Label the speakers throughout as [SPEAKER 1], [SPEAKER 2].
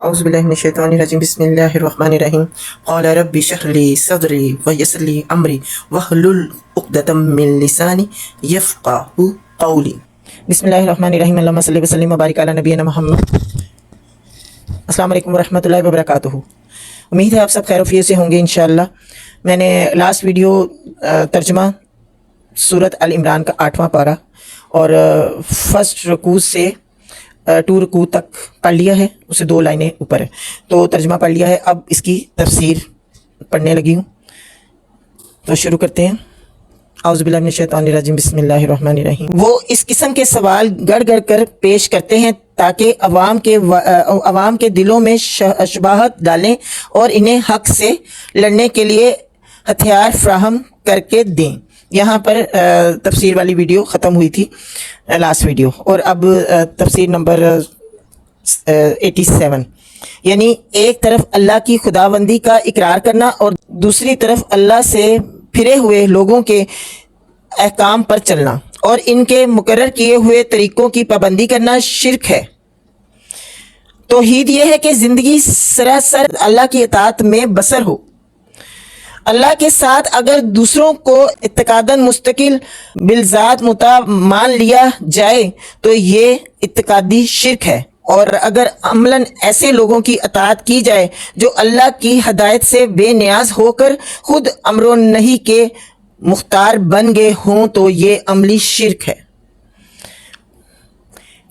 [SPEAKER 1] اعوذ باللہ من الشیطان الرجیم بسم اللہ الرحمن الرحیم قال رب اشرح لی صدری ویسر لی امری واحلل عقدۃ من لسانی یفقہوا قولی۔ بسم اللہ الرحمن الرحیم، اللہم صلی وسلم وبارک علی نبینا محمد۔ السلام علیکم ورحمۃ اللہ وبرکاتہ۔ امید ہے آپ سب خیر و عافیت سے ہوں گے انشاءاللہ۔ میں نے لاسٹ ویڈیو ترجمہ سورۃ ال عمران کا 8واں پارہ اور فرسٹ رکوع سے 2 رکوع تک پڑھ لیا ہے، اسے 2 لائنیں اوپر ہے تو ترجمہ پڑھ لیا ہے۔ اب اس کی تفسیر پڑھنے لگی ہوں تو شروع کرتے ہیں۔ اعوذ باللہ من الشیطان الرجیم بسم اللہ الرحمن الرحیم۔ وہ اس قسم کے سوال گڑ گڑ کر پیش کرتے ہیں تاکہ عوام کے دلوں میں شبہات ڈالیں اور انہیں حق سے لڑنے کے لیے ہتھیار فراہم کر کے دیں۔ یہاں پر تفسیر والی ویڈیو ختم ہوئی تھی، لاسٹ ویڈیو، اور اب تفسیر نمبر 87، یعنی ایک طرف اللہ کی خداوندی کا اقرار کرنا اور دوسری طرف اللہ سے پھرے ہوئے لوگوں کے احکام پر چلنا اور ان کے مقرر کیے ہوئے طریقوں کی پابندی کرنا شرک ہے۔ توحید یہ ہے کہ زندگی سراسر اللہ کی اطاعت میں بسر ہو۔ اللہ کے ساتھ اگر دوسروں کو اعتقاداً مستقل بالذات مطاع مان لیا جائے تو یہ اعتقادی شرک ہے، اور اگر عملاً ایسے لوگوں کی اطاعت کی جائے جو اللہ کی ہدایت سے بے نیاز ہو کر خود امر و نہی کے مختار بن گئے ہوں تو یہ عملی شرک ہے۔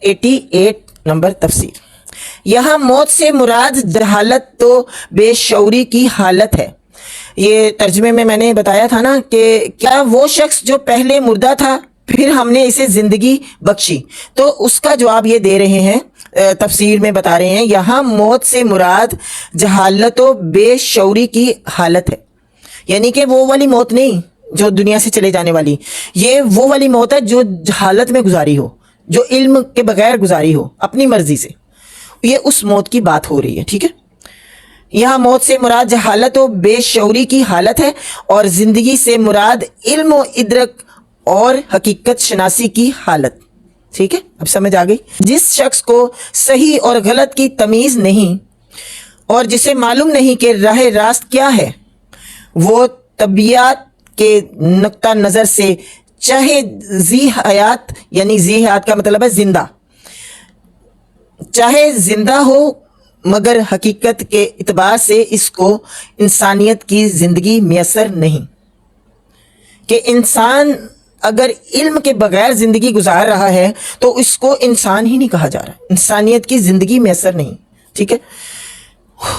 [SPEAKER 1] 88 نمبر تفسیر۔ یہاں موت سے مراد جہالت تو بے شعوری کی حالت ہے۔ یہ ترجمے میں نے بتایا تھا نا کہ کیا وہ شخص جو پہلے مردہ تھا پھر ہم نے اسے زندگی بخشی، تو اس کا جواب یہ دے رہے ہیں، تفسیر میں بتا رہے ہیں یہاں موت سے مراد جہالت و بے شعوری کی حالت ہے، یعنی کہ وہ والی موت نہیں جو دنیا سے چلے جانے والی، یہ وہ والی موت ہے جو جہالت میں گزاری ہو، جو علم کے بغیر گزاری ہو اپنی مرضی سے، یہ اس موت کی بات ہو رہی ہے، ٹھیک ہے۔ یہاں موت سے مراد جہالت و بے شعوری کی حالت ہے اور زندگی سے مراد علم و ادرک اور حقیقت شناسی کی حالت، ٹھیک ہے، اب سمجھ آ گئی۔ جس شخص کو صحیح اور غلط کی تمیز نہیں اور جسے معلوم نہیں کہ راہ راست کیا ہے، وہ طبیعت کے نقطہ نظر سے چاہے ذی حیات، یعنی ذی حیات کا مطلب ہے زندہ، چاہے زندہ ہو، مگر حقیقت کے اعتبار سے اس کو انسانیت کی زندگی میسر نہیں۔ کہ انسان اگر علم کے بغیر زندگی گزار رہا ہے تو اس کو انسان ہی نہیں کہا جا رہا، انسانیت کی زندگی میسر نہیں، ٹھیک ہے۔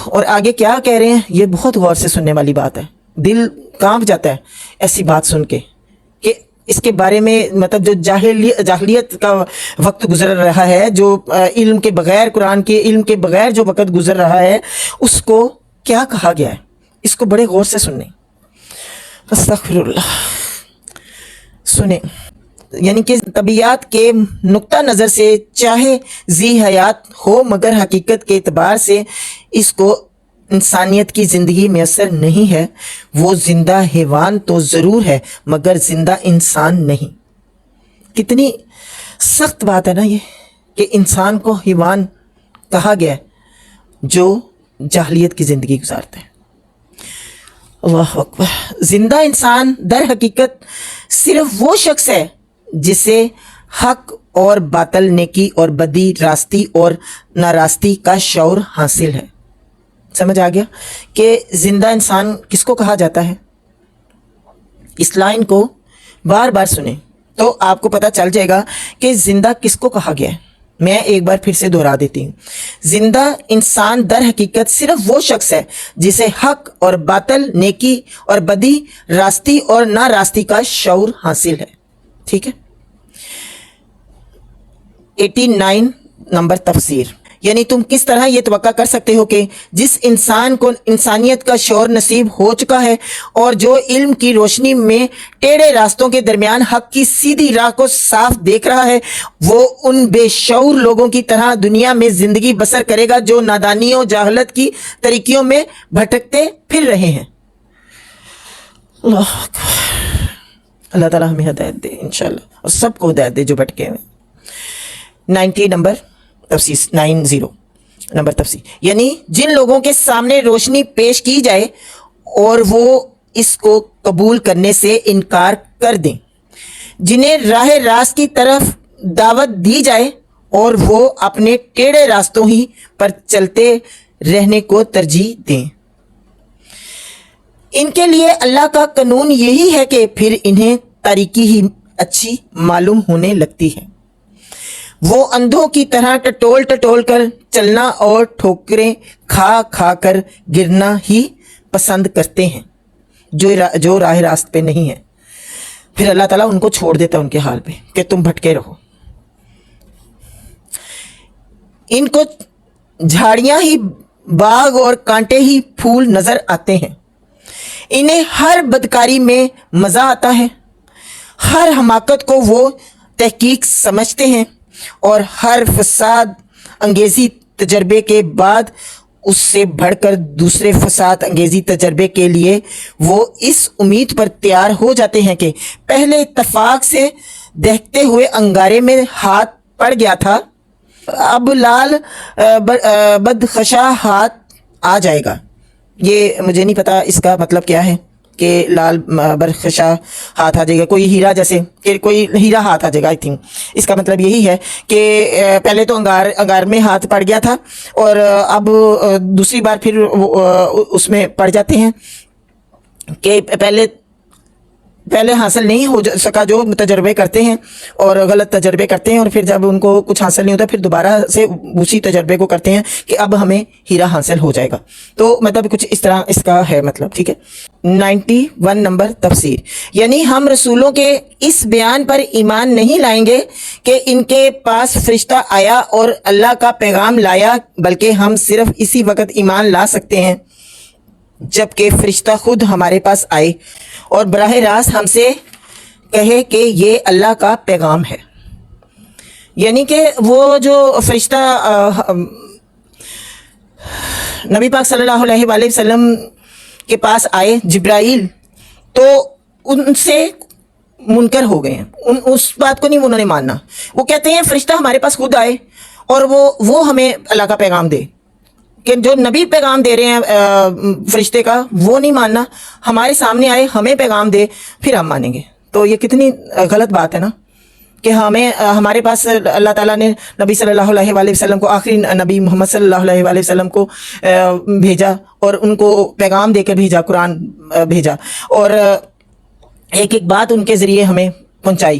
[SPEAKER 1] اور آگے کیا کہہ رہے ہیں، یہ بہت غور سے سننے والی بات ہے، دل کانپ جاتا ہے ایسی بات سن کے کہ اس کے بارے میں مطلب جو جاہلیت کا وقت گزر رہا ہے، جو علم کے بغیر، قرآن کے علم کے بغیر جو وقت گزر رہا ہے، اس کو کیا کہا گیا ہے، اس کو بڑے غور سے سنیں۔ استغفر اللہ، سنیں، یعنی کہ طبیعت کے نقطہ نظر سے چاہے ذی حیات ہو، مگر حقیقت کے اعتبار سے اس کو انسانیت کی زندگی میسر نہیں ہے، وہ زندہ حیوان تو ضرور ہے مگر زندہ انسان نہیں۔ کتنی سخت بات ہے نا یہ، کہ انسان کو حیوان کہا گیا ہے جو جاہلیت کی زندگی گزارتا ہے۔ اللہ اکبر۔ زندہ انسان در حقیقت صرف وہ شخص ہے جسے حق اور باطل، نیکی اور بدی، راستی اور ناراستی کا شعور حاصل ہے۔ سمجھ آ گیا کہ زندہ انسان کس کو کہا جاتا ہے؟ اس لائن کو بار بار سنیں تو آپ کو پتہ چل جائے گا کہ زندہ کس کو کہا گیا ہے۔ میں ایک بار پھر سے دہرا دیتی ہوں، زندہ انسان در حقیقت صرف وہ شخص ہے جسے حق اور باطل، نیکی اور بدی، راستی اور ناراستی کا شعور حاصل ہے، ٹھیک ہے۔ 89 نمبر تفسیر۔ یعنی تم کس طرح یہ توقع کر سکتے ہو کہ جس انسان کو انسانیت کا شعور نصیب ہو چکا ہے اور جو علم کی روشنی میں ٹیڑھے راستوں کے درمیان حق کی سیدھی راہ کو صاف دیکھ رہا ہے، وہ ان بے شعور لوگوں کی طرح دنیا میں زندگی بسر کرے گا جو نادانیوں، جہالت کی طریقوں میں بھٹکتے پھر رہے ہیں۔ اللہ تعالیٰ ہمیں ہدایت دے انشاءاللہ، اور سب کو ہدایت دے جو بھٹکے ہوئے۔ 90 نمبر تفسیر 90۔ نمبر تفسیر، یعنی جن لوگوں کے سامنے روشنی پیش کی جائے اور وہ اس کو قبول کرنے سے انکار کر دیں، جنہیں راہ راست کی طرف دعوت دی جائے اور وہ اپنے ٹیڑھے راستوں ہی پر چلتے رہنے کو ترجیح دیں، ان کے لیے اللہ کا قانون یہی ہے کہ پھر انہیں تاریکی ہی اچھی معلوم ہونے لگتی ہے، وہ اندھوں کی طرح ٹٹول ٹٹول کر چلنا اور ٹھوکریں کھا کھا کر گرنا ہی پسند کرتے ہیں جو راہ راست پہ نہیں ہے۔ پھر اللہ تعالیٰ ان کو چھوڑ دیتا ہے ان کے حال پہ کہ تم بھٹکے رہو۔ ان کو جھاڑیاں ہی باغ اور کانٹے ہی پھول نظر آتے ہیں، انہیں ہر بدکاری میں مزہ آتا ہے، ہر حماقت کو وہ تحقیق سمجھتے ہیں اور ہر فساد انگیزی تجربے کے بعد اس سے بڑھ کر دوسرے فساد انگیزی تجربے کے لیے وہ اس امید پر تیار ہو جاتے ہیں کہ پہلے اتفاق سے دیکھتے ہوئے انگارے میں ہاتھ پڑ گیا تھا، اب لال بدخشاں ہاتھ آ جائے گا۔ یہ مجھے نہیں پتا اس کا مطلب کیا ہے کہ لال برخشاں ہاتھ آ جائے گا، کوئی ہیرا جیسے کہ کوئی ہیرا ہاتھ آ جائے گا۔ آئی تھنک اس کا مطلب یہی ہے کہ پہلے تو انگار میں ہاتھ پڑ گیا تھا اور اب دوسری بار پھر اس میں پڑ جاتے ہیں کہ پہلے حاصل نہیں ہو سکا جو تجربے کرتے ہیں اور غلط تجربے کرتے ہیں، اور پھر جب ان کو کچھ حاصل نہیں ہوتا پھر دوبارہ سے اسی تجربے کو کرتے ہیں کہ اب ہمیں ہیرا حاصل ہو جائے گا۔ تو مطلب کچھ اس طرح اس کا ہے مطلب، ٹھیک ہے۔ 91 نمبر تفسیر، یعنی ہم رسولوں کے اس بیان پر ایمان نہیں لائیں گے کہ ان کے پاس فرشتہ آیا اور اللہ کا پیغام لایا، بلکہ ہم صرف اسی وقت ایمان لا سکتے ہیں جبکہ فرشتہ خود ہمارے پاس آئے اور براہ راست ہم سے کہے کہ یہ اللہ کا پیغام ہے۔ یعنی کہ وہ جو فرشتہ نبی پاک صلی اللہ علیہ وآلہ وسلم کے پاس آئے، جبرائیل، تو ان سے منکر ہو گئے ہیں، اس بات کو نہیں انہوں نے ماننا۔ وہ کہتے ہیں فرشتہ ہمارے پاس خود آئے اور وہ ہمیں اللہ کا پیغام دے، کہ جو نبی پیغام دے رہے ہیں فرشتے کا وہ نہیں ماننا، ہمارے سامنے آئے ہمیں پیغام دے پھر ہم مانیں گے۔ تو یہ کتنی غلط بات ہے نا کہ ہمارے پاس اللہ تعالیٰ نے نبی صلی اللہ علیہ وآلہ وسلم کو، آخری نبی محمد صلی اللہ علیہ وآلہ وسلم کو بھیجا اور ان کو پیغام دے کر بھیجا، قرآن بھیجا، اور ایک ایک بات ان کے ذریعے ہمیں پہنچائی،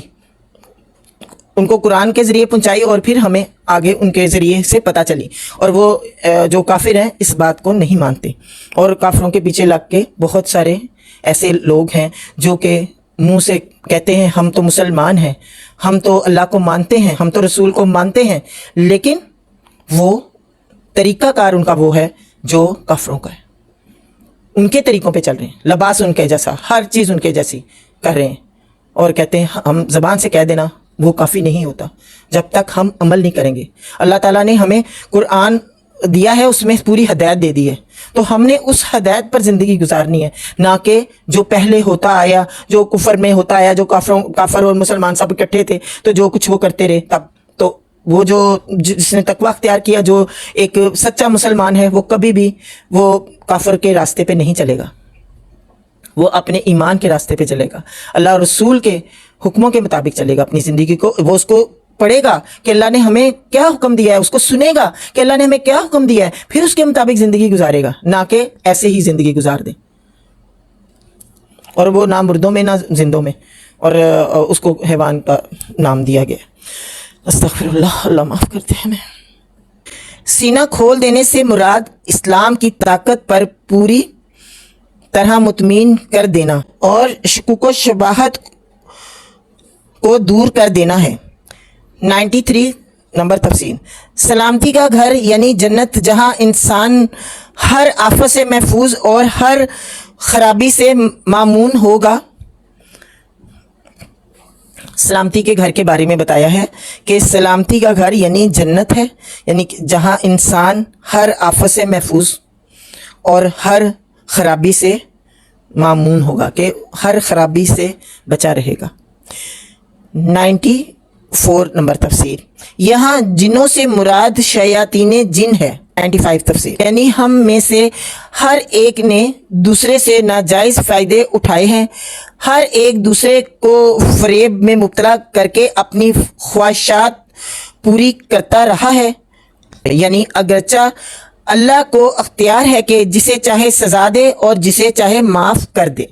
[SPEAKER 1] ان کو قرآن کے ذریعے پہنچائی اور پھر ہمیں آگے ان کے ذریعے سے پتہ چلی۔ اور وہ جو کافر ہیں اس بات کو نہیں مانتے، اور کافروں کے پیچھے لگ کے بہت سارے ایسے لوگ ہیں جو کہ منہ سے کہتے ہیں ہم تو مسلمان ہیں، ہم تو اللہ کو مانتے ہیں، ہم تو رسول کو مانتے ہیں، لیکن وہ طریقہ کار ان کا وہ ہے جو کافروں کا ہے، ان کے طریقوں پہ چل رہے ہیں، لباس ان کے جیسا، ہر چیز ان کے جیسی کر رہے ہیں، اور کہتے ہیں ہم زبان سے کہہ دینا وہ کافی نہیں ہوتا جب تک ہم عمل نہیں کریں گے۔ اللہ تعالیٰ نے ہمیں قرآن دیا ہے، اس میں پوری ہدایت دے دی ہے، تو ہم نے اس ہدایت پر زندگی گزارنی ہے، نہ کہ جو پہلے ہوتا آیا، جو کفر میں ہوتا آیا، جو کافر اور مسلمان سب اکٹھے تھے تو جو کچھ وہ کرتے رہے تب۔ تو وہ جس نے تقویٰ اختیار کیا، جو ایک سچا مسلمان ہے، وہ کبھی بھی وہ کافر کے راستے پہ نہیں چلے گا، وہ اپنے ایمان کے راستے پہ چلے گا، اللہ اور رسول کے حکموں کے مطابق چلے گا اپنی زندگی کو۔ وہ اس کو پڑھے گا کہ اللہ نے ہمیں کیا حکم دیا ہے، اس کو سنے گا کہ اللہ نے ہمیں کیا حکم دیا ہے، پھر اس کے مطابق زندگی گزارے گا، نہ کہ ایسے ہی زندگی گزار دے، اور وہ نہ مردوں میں نہ زندوں میں، اور اس کو حیوان کا نام دیا گیا۔ استغفر اللہ، اللہ معاف کرتے ہیں ہمیں۔ سینہ کھول دینے سے مراد اسلام کی طاقت پر پوری طرح مطمئن کر دینا اور شکوک و شبہات کو دور کر دینا ہے۔ 93 نمبر تفسیر، سلامتی کا گھر یعنی جنت، جہاں انسان ہر آفت سے محفوظ اور ہر خرابی سے مامون ہوگا۔ سلامتی کے گھر کے بارے میں بتایا ہے کہ سلامتی کا گھر یعنی جنت ہے، یعنی جہاں انسان ہر آفت سے محفوظ اور ہر خرابی سے مامون ہوگا، کہ ہر خرابی سے بچا رہے گا۔ 94 نمبر تفسیر، یہاں جنوں سے مراد شیاطین جن ہے، 95 تفسیر، یعنی ہم میں سے ہر ایک نے دوسرے سے ناجائز فائدے اٹھائے ہیں، ہر ایک دوسرے کو فریب میں مبتلا کر کے اپنی خواہشات پوری کرتا رہا ہے، یعنی اگرچہ اللہ کو اختیار ہے کہ جسے چاہے سزا دے اور جسے چاہے معاف کر دے،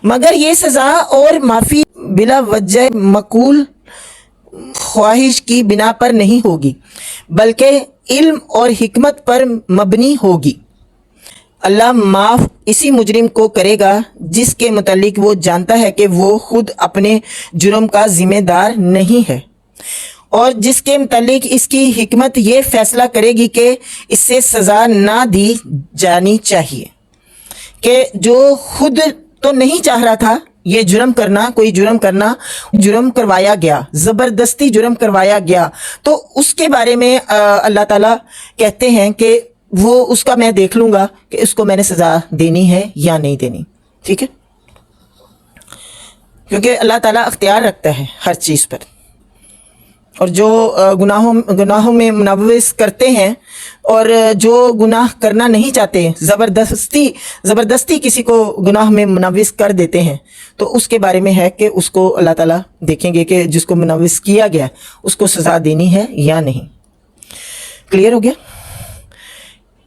[SPEAKER 1] مگر یہ سزا اور معافی بلا وجہ معقول خواہش کی بنا پر نہیں ہوگی، بلکہ علم اور حکمت پر مبنی ہوگی۔ اللہ معاف اسی مجرم کو کرے گا جس کے متعلق وہ جانتا ہے کہ وہ خود اپنے جرم کا ذمہ دار نہیں ہے، اور جس کے متعلق اس کی حکمت یہ فیصلہ کرے گی کہ اس سے سزا نہ دی جانی چاہیے، کہ جو خود تو نہیں چاہ رہا تھا یہ جرم کرنا، کوئی جرم کرنا، جرم کروایا گیا، زبردستی جرم کروایا گیا، تو اس کے بارے میں اللہ تعالیٰ کہتے ہیں کہ وہ اس کا میں دیکھ لوں گا کہ اس کو میں نے سزا دینی ہے یا نہیں دینی، ٹھیک ہے، کیونکہ اللہ تعالیٰ اختیار رکھتا ہے ہر چیز پر، اور جو گناہوں میں ملوث کرتے ہیں اور جو گناہ کرنا نہیں چاہتے زبردستی کسی کو گناہ میں ملوث کر دیتے ہیں، تو اس کے بارے میں ہے کہ اس کو اللہ تعالیٰ دیکھیں گے کہ جس کو ملوث کیا گیا اس کو سزا دینی ہے یا نہیں۔ کلیئر ہو گیا؟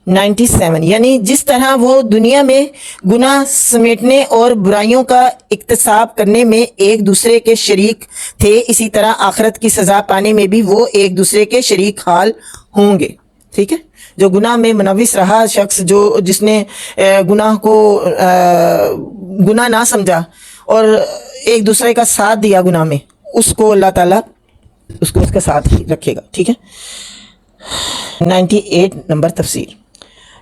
[SPEAKER 1] 97، یعنی جس طرح وہ دنیا میں گناہ سمیٹنے اور برائیوں کا اکتساب کرنے میں ایک دوسرے کے شریک تھے، اسی طرح آخرت کی سزا پانے میں بھی وہ ایک دوسرے کے شریک حال ہوں گے، ٹھیک ہے۔ جو گناہ میں ملوث رہا شخص، جس نے گناہ کو گناہ نہ سمجھا اور ایک دوسرے کا ساتھ دیا گناہ میں، اس کو اللہ تعالیٰ اس کا ساتھ ہی رکھے گا، ٹھیک ہے۔ 98 نمبر تفسیر،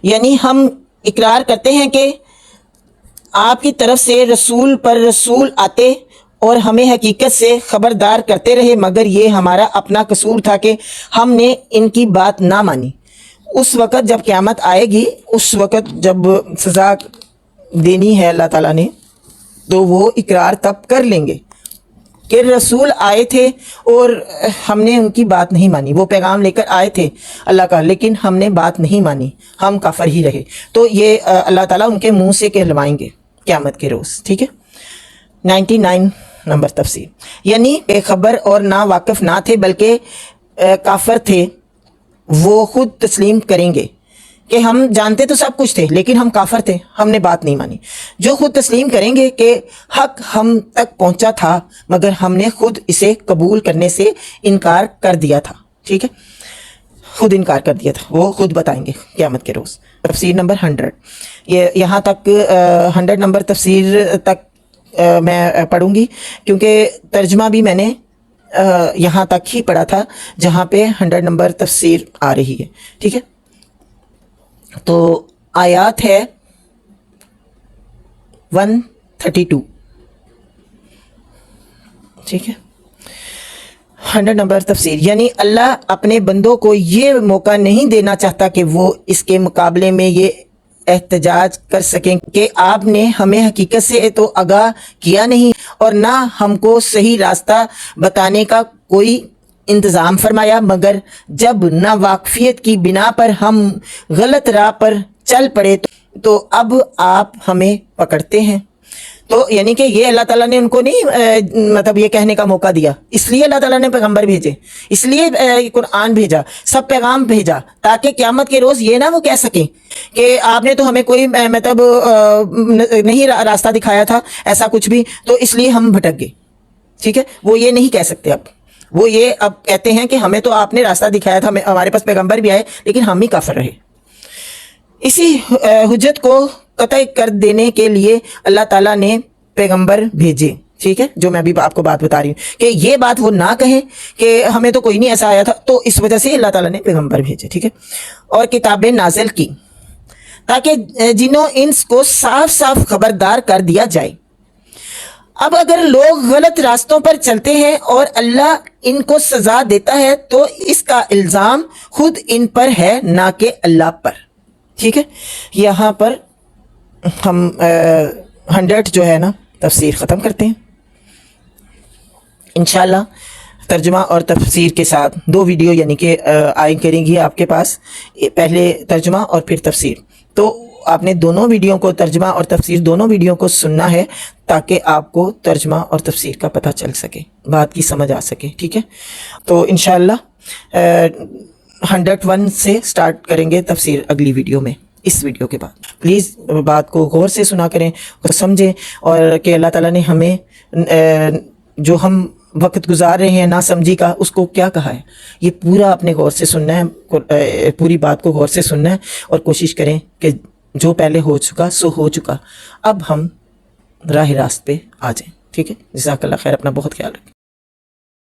[SPEAKER 1] یعنی ہم اقرار کرتے ہیں کہ آپ کی طرف سے رسول پر رسول آتے اور ہمیں حقیقت سے خبردار کرتے رہے، مگر یہ ہمارا اپنا قصور تھا کہ ہم نے ان کی بات نہ مانی۔ اس وقت جب قیامت آئے گی، اس وقت جب سزا دینی ہے اللہ تعالیٰ نے، تو وہ اقرار تب کر لیں گے کہ رسول آئے تھے اور ہم نے ان کی بات نہیں مانی، وہ پیغام لے کر آئے تھے اللہ کا، لیکن ہم نے بات نہیں مانی، ہم کافر ہی رہے، تو یہ اللہ تعالیٰ ان کے منہ سے کہلوائیں گے قیامت کے روز، ٹھیک ہے۔ 99 نمبر تفسیر، یعنی بے خبر اور نا واقف نہ تھے بلکہ کافر تھے، وہ خود تسلیم کریں گے کہ ہم جانتے تو سب کچھ تھے لیکن ہم کافر تھے، ہم نے بات نہیں مانی۔ جو خود تسلیم کریں گے کہ حق ہم تک پہنچا تھا مگر ہم نے خود اسے قبول کرنے سے انکار کر دیا تھا، ٹھیک ہے، خود انکار کر دیا تھا، وہ خود بتائیں گے قیامت کے روز۔ تفسیر نمبر 100، یہاں تک 100 نمبر تفسیر تک میں پڑھوں گی کیونکہ ترجمہ بھی میں نے یہاں تک ہی پڑھا تھا جہاں پہ 100 نمبر تفسیر آ رہی ہے، ٹھیک ہے۔ تو آیات ہے 132، ٹھیک ہے۔ 100 نمبر تفسیر، یعنی اللہ اپنے بندوں کو یہ موقع نہیں دینا چاہتا کہ وہ اس کے مقابلے میں یہ احتجاج کر سکیں کہ آپ نے ہمیں حقیقت سے تو آگاہ کیا نہیں اور نہ ہم کو صحیح راستہ بتانے کا کوئی انتظام فرمایا، مگر جب ناواقفیت کی بنا پر ہم غلط راہ پر چل پڑے تو اب آپ ہمیں پکڑتے ہیں۔ تو یعنی کہ یہ اللہ تعالیٰ نے ان کو نہیں مطلب یہ کہنے کا موقع دیا، اس لیے اللہ تعالیٰ نے پیغمبر بھیجے، اس لیے قرآن بھیجا، سب پیغام بھیجا تاکہ قیامت کے روز یہ نہ وہ کہہ سکیں کہ آپ نے تو ہمیں کوئی مطلب نہیں راستہ دکھایا تھا ایسا کچھ بھی، تو اس لیے ہم بھٹک گئے، ٹھیک ہے۔ وہ یہ نہیں کہہ سکتے، اب وہ یہ اب کہتے ہیں کہ ہمیں تو آپ نے راستہ دکھایا تھا، ہمارے پاس پیغمبر بھی آئے لیکن ہم ہی کافر رہے۔ اسی حجت کو قطع کر دینے کے لیے اللہ تعالیٰ نے پیغمبر بھیجے، ٹھیک ہے، جو میں ابھی آپ کو بات بتا رہی ہوں کہ یہ بات وہ نہ کہیں کہ ہمیں تو کوئی نہیں ایسا آیا تھا، تو اس وجہ سے اللہ تعالیٰ نے پیغمبر بھیجے، ٹھیک ہے، اور کتابیں نازل کی تاکہ جنوں انس کو صاف صاف خبردار کر دیا جائے۔ اب اگر لوگ غلط راستوں پر چلتے ہیں اور اللہ ان کو سزا دیتا ہے تو اس کا الزام خود ان پر ہے نہ کہ اللہ پر، ٹھیک ہے۔ یہاں پر ہم 100 جو ہے نا تفسیر ختم کرتے ہیں، انشاءاللہ ترجمہ اور تفسیر کے ساتھ 2 ویڈیو یعنی کہ آئیں کریں گی آپ کے پاس، پہلے ترجمہ اور پھر تفسیر. تو آپ نے دونوں ویڈیو کو، ترجمہ اور تفسیر دونوں ویڈیو کو سننا ہے تاکہ آپ کو ترجمہ اور تفسیر کا پتہ چل سکے، بات کی سمجھ آ سکے. ٹھیک ہے، تو انشاءاللہ 101 سے سٹارٹ کریں گے تفسیر اگلی ویڈیو میں. اس ویڈیو کے بعد پلیز بات کو غور سے سنا کریں اور سمجھیں، اور کہ اللہ تعالیٰ نے ہمیں جو ہم وقت گزار رہے ہیں نا سمجھی کا، اس کو کیا کہا ہے، یہ پورا اپنے غور سے سننا ہے، پوری بات کو غور سے سننا ہے، اور کوشش کریں کہ جو پہلے ہو چکا سو ہو چکا، اب ہم راہ راست پہ آ جائیں. ٹھیک ہے، جزاک اللہ خیر، اپنا بہت خیال رکھیں.